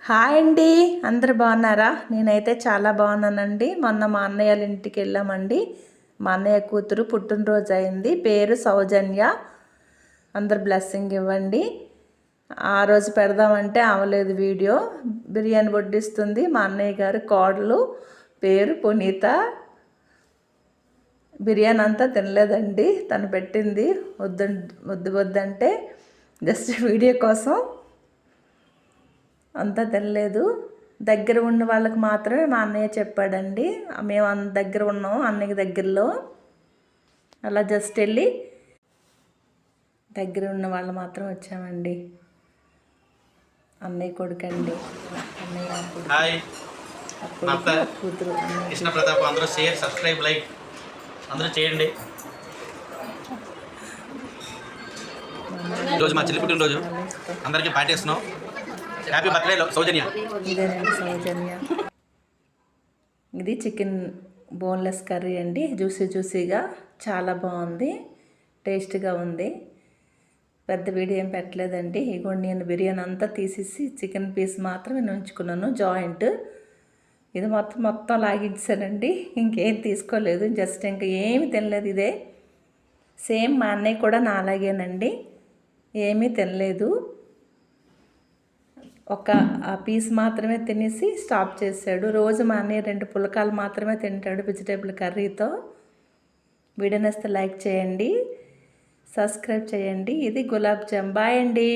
Hi అండి, అందరు బాగున్నారా? నేనైతే చాలా బాగున్నానండి. మొన్న మా అన్నయ్య వాళ్ళ ఇంటికి వెళ్ళామండి. మా అన్నయ్య కూతురు పుట్టినరోజు అయింది. పేరు సౌజన్య. అందరు బ్లెస్సింగ్ ఇవ్వండి. ఆ రోజు పెడదామంటే అవలేదు వీడియో. బిర్యానీ వడ్డిస్తుంది మా అన్నయ్య గారు కోడలు, పేరు పునీత. బిర్యానీ అంతా తినలేదండి, తను పెట్టింది. వద్దంటే జస్ట్ వీడియో కోసం అంతా తినలేదు. దగ్గర ఉన్న వాళ్ళకి మాత్రమే మా అన్నయ్య చెప్పాడండి. మేము దగ్గర ఉన్నాము, అన్నయ్య దగ్గరలో. అలా జస్ట్ వెళ్ళి దగ్గర ఉన్న వాళ్ళు మాత్రం వచ్చామండి. అన్నయ్య కొడుకండి, అన్నయ్య కూతురు. కృష్ణ ప్రతాప్ అందరూ షేర్, సబ్స్క్రైబ్, లైక్ అందరూ చేయండి. ఈరోజు మా చెల్లి పుట్టినరోజు, అందరికీ పార్టీ ఇస్తున్నాం. హ్యాపీ బర్త్డే సౌజన్య. ఇదేనండి సౌజన్య. ఇది చికెన్ బోన్లెస్ కర్రీ అండి. జ్యూసీగా చాలా బాగుంది, టేస్ట్గా ఉంది. పెద్ద వీడియో ఏం పెట్టలేదండి. ఇగోండి, నేను బిర్యానీ అంతా తీసేసి చికెన్ పీస్ మాత్రమే ఉంచుకున్నాను, జాయింట్. ఇది మొత్తం లాగించానండి. ఇంకేం తీసుకోలేదు, జస్ట్ ఇంకా ఏమి తినలేదు. ఇదే సేమ్ మా అన్నయ్య కూడా నా అలాగేనండి, ఏమీ తినలేదు. ఆ పీస్ మాత్రమే తినేసి స్టాప్ చేశాడు. రోజు మా అన్నయ్య 2 పులకాలు మాత్రమే తింటాడు వెజిటేబుల్ కర్రీతో. వీడియో నచ్చితే లైక్ చేయండి, సబ్స్క్రైబ్ చేయండి. ఇది గులాబ్ జామ్. బాయ్ అండి.